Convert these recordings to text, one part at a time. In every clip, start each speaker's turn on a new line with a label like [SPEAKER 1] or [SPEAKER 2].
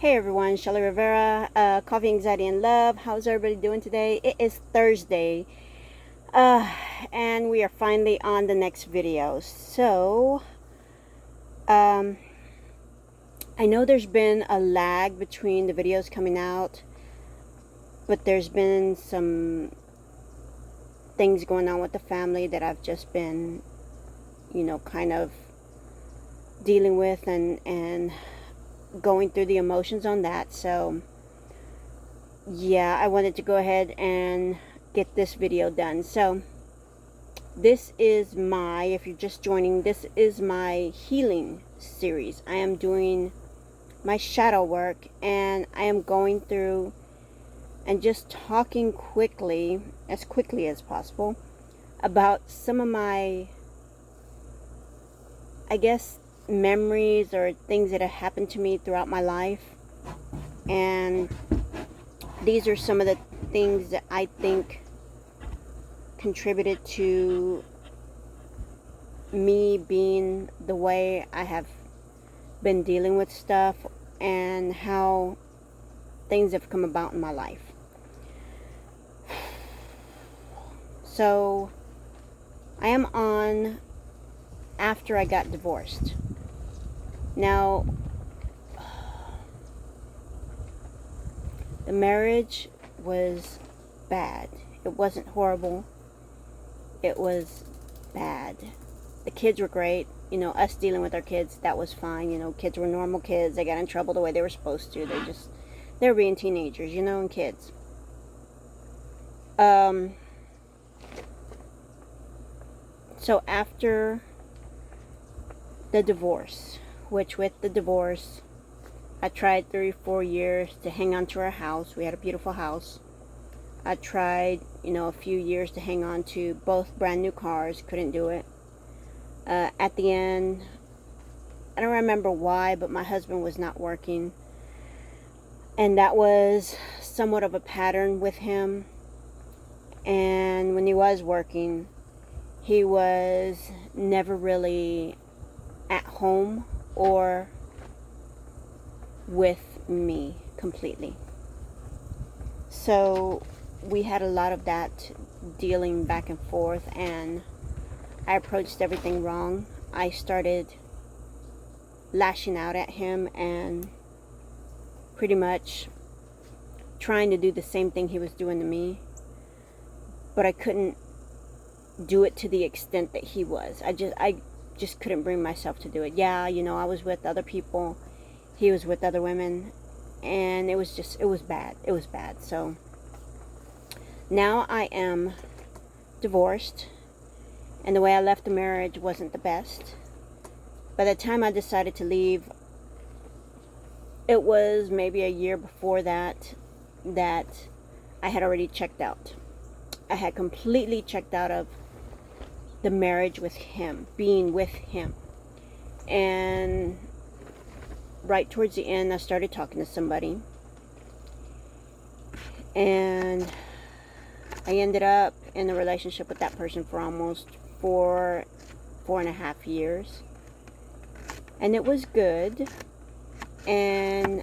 [SPEAKER 1] Hey everyone, Shelly Rivera, Coffee, Anxiety, and Love. How's everybody doing today? It is Thursday, and we are finally on the next video. So, I know there's been a lag between the videos coming out, but there's been some things going on with the family that I've just been, kind of dealing with and going through the emotions on that. So yeah, I wanted to go ahead and get this video done. So this is if you're just joining, this is my healing series. I am doing my shadow work, and I am going through and just talking as quickly as possible, about some of my, I guess, memories or things that have happened to me throughout my life. And these are some of the things that I think contributed to me being the way I have been dealing with stuff, and how things have come about in my life. So I am on after I got divorced. Now, the marriage was bad. It wasn't horrible. It was bad. The kids were great. Us dealing with our kids, that was fine. Kids were normal kids. They got in trouble the way they were supposed to. They were being teenagers, and kids. So after the divorce, which with the divorce, I tried 3-4 years to hang on to our house. We had a beautiful house. I tried, a few years to hang on to both brand new cars. Couldn't do it. At the end, I don't remember why, but my husband was not working. And that was somewhat of a pattern with him. And when he was working, he was never really at home or with me completely. So we had a lot of that dealing back and forth, and I approached everything wrong. I started lashing out at him and pretty much trying to do the same thing he was doing to me, but I couldn't do it to the extent that he was. I just couldn't bring myself to do it. Yeah, I was with other people. He was with other women, and it was bad. It was bad. So now I am divorced, and the way I left the marriage wasn't the best. By the time I decided to leave, it was maybe a year before that I had already checked out. I had completely checked out of the marriage with him, being with him. And right towards the end, I started talking to somebody, and I ended up in a relationship with that person for almost 4.5 years, and it was good. And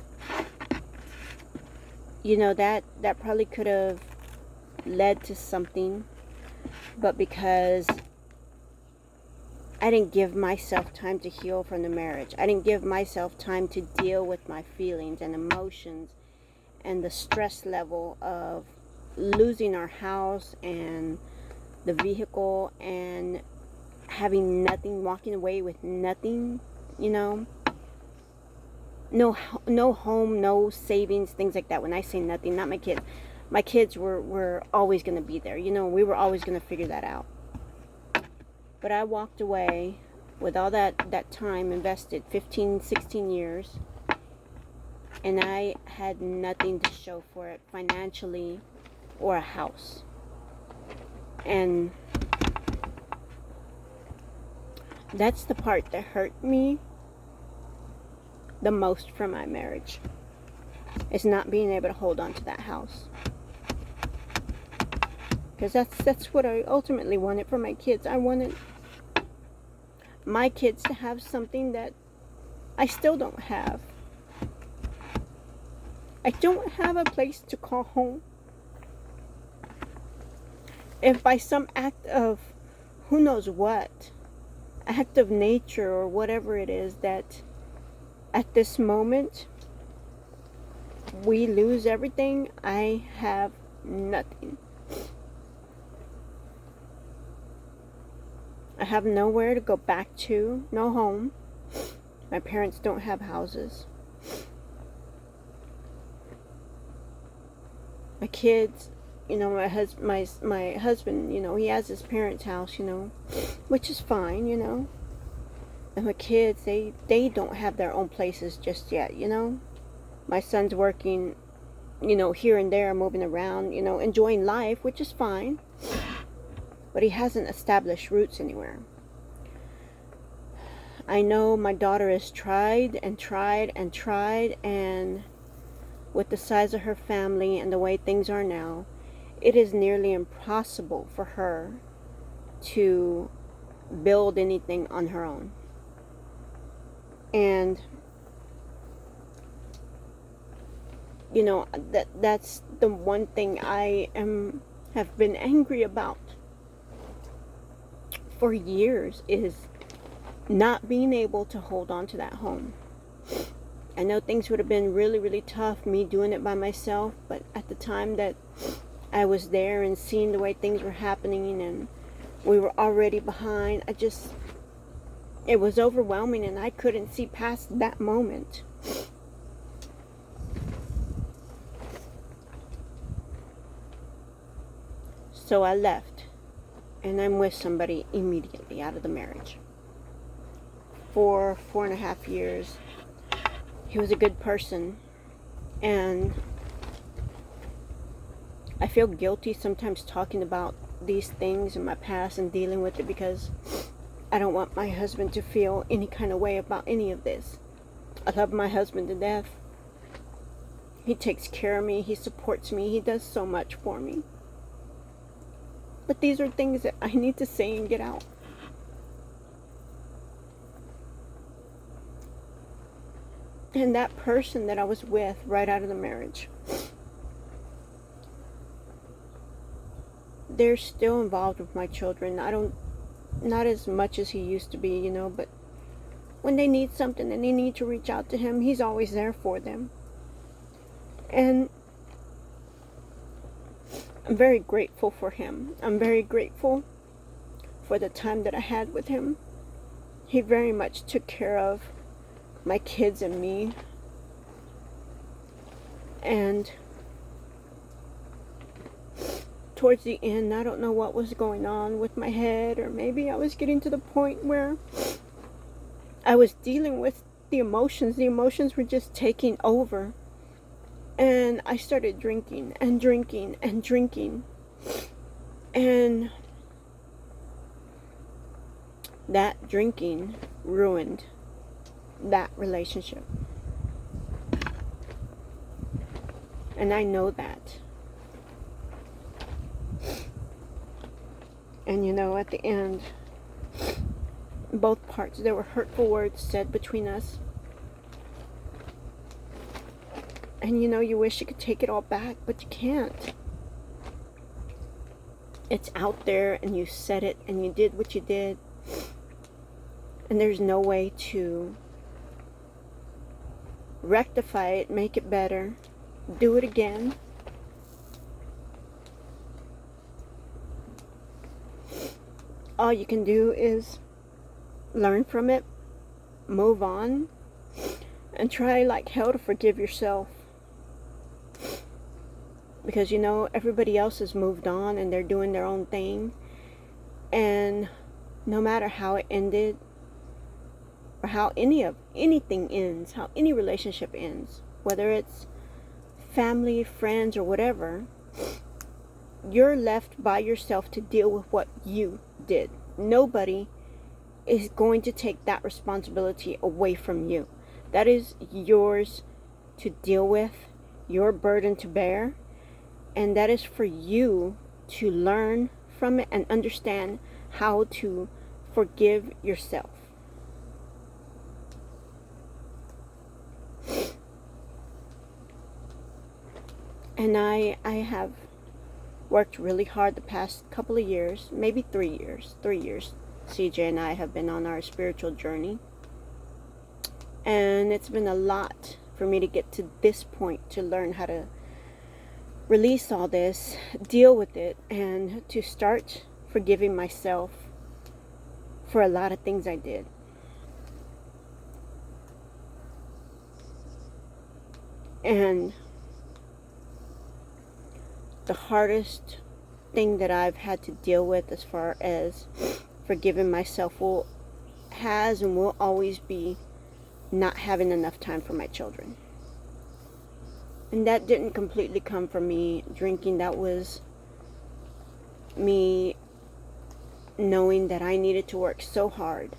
[SPEAKER 1] that probably could have led to something, but because I didn't give myself time to heal from the marriage, I didn't give myself time to deal with my feelings and emotions and the stress level of losing our house and the vehicle and having nothing, walking away with nothing, no home, no savings, things like that. When I say nothing, not my kids were always going to be there. We were always going to figure that out. But I walked away with all that time invested, 15, 16 years, and I had nothing to show for it financially or a house. And that's the part that hurt me the most from my marriage, is not being able to hold on to that house. Because that's what I ultimately wanted for my kids. I wanted my kids to have something that I still don't have. I don't have a place to call home. If by some act of who knows what, act of nature or whatever it is, that at this moment we lose everything, I have nothing. I have nowhere to go back to, no home. My parents don't have houses. My kids, my husband, he has his parents' house, which is fine, And my kids, they don't have their own places just yet, My son's working, here and there, moving around, enjoying life, which is fine. But he hasn't established roots anywhere. I know my daughter has tried and tried and tried, and with the size of her family and the way things are now, it is nearly impossible for her to build anything on her own. And that's the one thing I have been angry about for years, is not being able to hold on to that home. I know things would have been really, really tough, me doing it by myself, but at the time that I was there and seeing the way things were happening and we were already behind, it was overwhelming, and I couldn't see past that moment. So I left, and I'm with somebody immediately out of the marriage. For 4.5 years. He was a good person, and I feel guilty sometimes talking about these things in my past and dealing with it, because I don't want my husband to feel any kind of way about any of this. I love my husband to death. He takes care of me, he supports me, he does so much for me. But these are things that I need to say and get out. And that person that I was with right out of the marriage, they're still involved with my children. Not as much as he used to be, but when they need something and they need to reach out to him, he's always there for them. And I'm very grateful for him. I'm very grateful for the time that I had with him. He very much took care of my kids and me. And towards the end, I don't know what was going on with my head, or maybe I was getting to the point where I was dealing with the emotions. The emotions were just taking over. And I started drinking and drinking and drinking. And that drinking ruined that relationship. And I know that. And at the end, both parts, there were hurtful words said between us. And you wish you could take it all back, but you can't. It's out there, and you said it, and you did what you did. And there's no way to rectify it, make it better, do it again. All you can do is learn from it, move on, and try like hell to forgive yourself. Because everybody else has moved on and they're doing their own thing. And no matter how it ended, or how anything ends, how any relationship ends, whether it's family, friends, or whatever, you're left by yourself to deal with what you did. Nobody is going to take that responsibility away from you. That is yours to deal with, your burden to bear, and that is for you to learn from it and understand how to forgive yourself. And I have worked really hard the past couple of years, maybe 3 years. 3 years. CJ and I have been on our spiritual journey. And it's been a lot for me to get to this point, to learn how to release all this, deal with it, and to start forgiving myself for a lot of things I did. And the hardest thing that I've had to deal with as far as forgiving myself has and will always be not having enough time for my children. And that didn't completely come from me drinking. That was me knowing that I needed to work so hard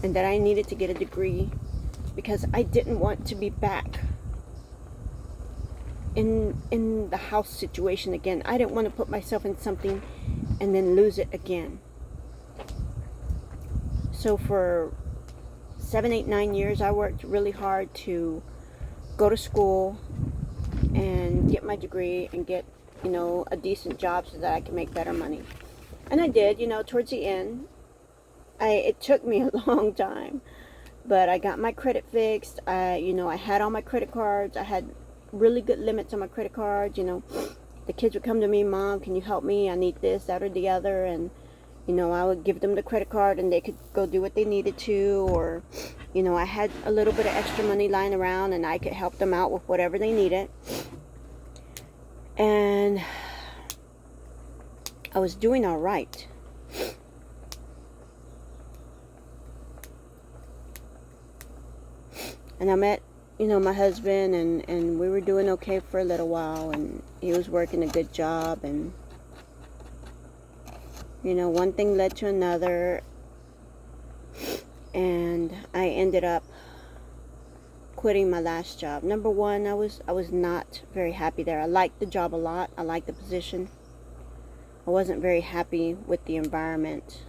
[SPEAKER 1] and that I needed to get a degree because I didn't want to be back in the house situation again. I didn't want to put myself in something and then lose it again. So for 7, 8, 9 years, I worked really hard to go to school and get my degree and get, a decent job so that I can make better money. And I did, towards the end. It took me a long time, but I got my credit fixed. I had all my credit cards. I had really good limits on my credit cards. The kids would come to me, Mom, can you help me? I need this, that, or the other. And, I would give them the credit card and they could go do what they needed to. Or, I had a little bit of extra money lying around and I could help them out with whatever they needed. And I was doing all right. And I met, my husband, and we were doing okay for a little while, and he was working a good job, and, one thing led to another, and I ended up quitting my last job. Number one, I was not very happy there. I liked the job a lot. I liked the position. I wasn't very happy with the environment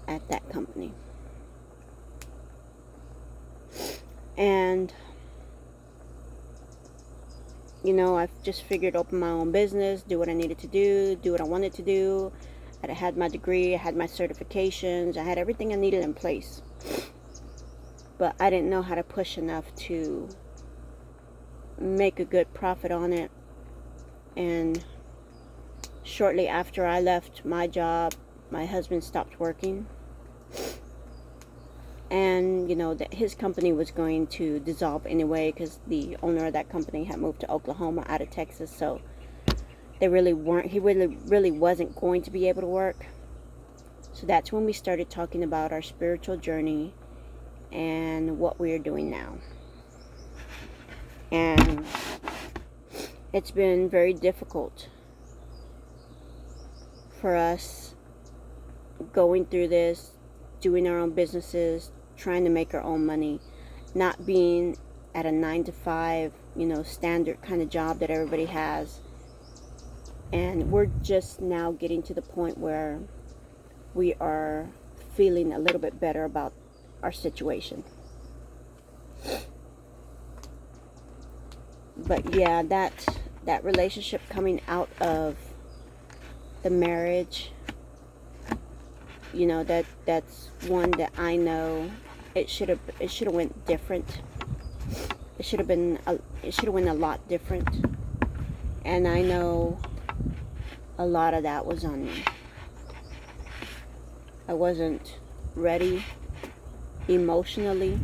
[SPEAKER 1] at that company. And, I just figured open my own business, do what I needed to do what I wanted to do. I had my degree, I had my certifications, I had everything I needed in place. But I didn't know how to push enough to make a good profit on it. And shortly after I left my job, my husband stopped working. And, that his company was going to dissolve anyway because the owner of that company had moved to Oklahoma out of Texas. So he really wasn't going to be able to work. So that's when we started talking about our spiritual journey and what we are doing now. And it's been very difficult for us going through this, doing our own businesses, trying to make our own money, not being at a 9-to-5, standard kind of job that everybody has. And we're just now getting to the point where we are feeling a little bit better about our situation. But yeah, that relationship coming out of the marriage, that's one that I know it should have went different. It should have went a lot different. And I know a lot of that was on me. I wasn't ready emotionally,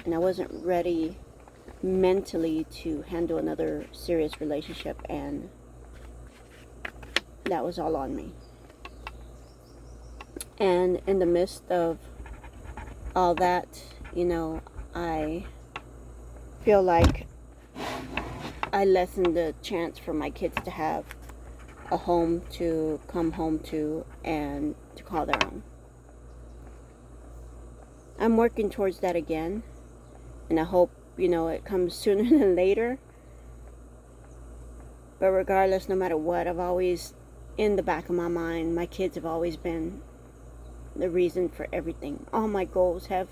[SPEAKER 1] and I wasn't ready mentally to handle another serious relationship, and that was all on me. And in the midst of all that, I feel like I lessened the chance for my kids to have a home to come home to and to call their own. I'm working towards that again, and I hope, it comes sooner than later. But regardless, no matter what, I've always, in the back of my mind, my kids have always been the reason for everything. All my goals have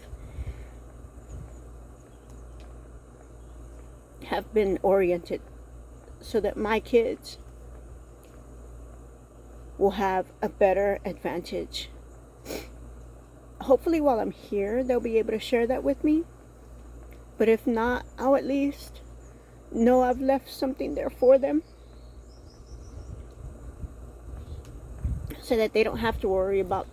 [SPEAKER 1] have been oriented so that my kids will have a better advantage. Hopefully while I'm here, they'll be able to share that with me. But if not, I'll at least know I've left something there for them, so that they don't have to worry about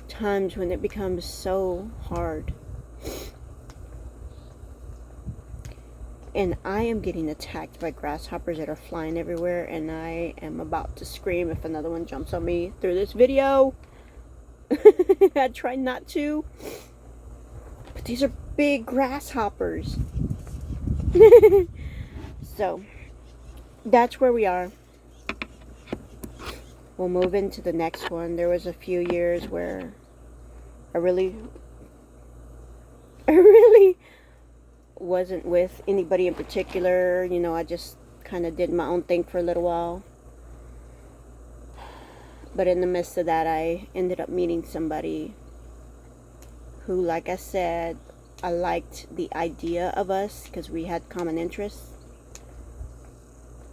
[SPEAKER 1] times when it becomes so hard. And I am getting attacked by grasshoppers that are flying everywhere, and I am about to scream if another one jumps on me through this video. I try not to, but these are big grasshoppers. So that's where we are. We'll move into the next one. There was a few years where I really wasn't with anybody in particular. You know, I just kind of did my own thing for a little while. But in the midst of that, I ended up meeting somebody who, like I said, I liked the idea of us because we had common interests.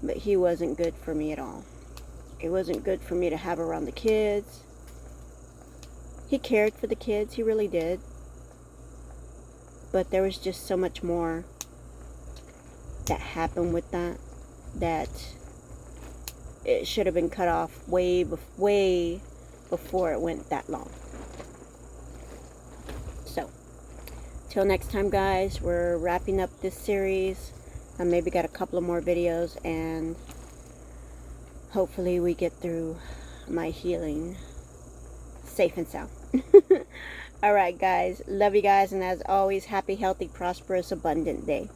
[SPEAKER 1] But he wasn't good for me at all. It wasn't good for me to have around the kids. He cared for the kids, he really did. But there was just so much more that happened with that it should have been cut off way before it went that long. So, till next time, guys, we're wrapping up this series. I maybe got a couple of more videos, and hopefully we get through my healing safe and sound. Alright, guys. Love you guys, and as always, happy, healthy, prosperous, abundant day.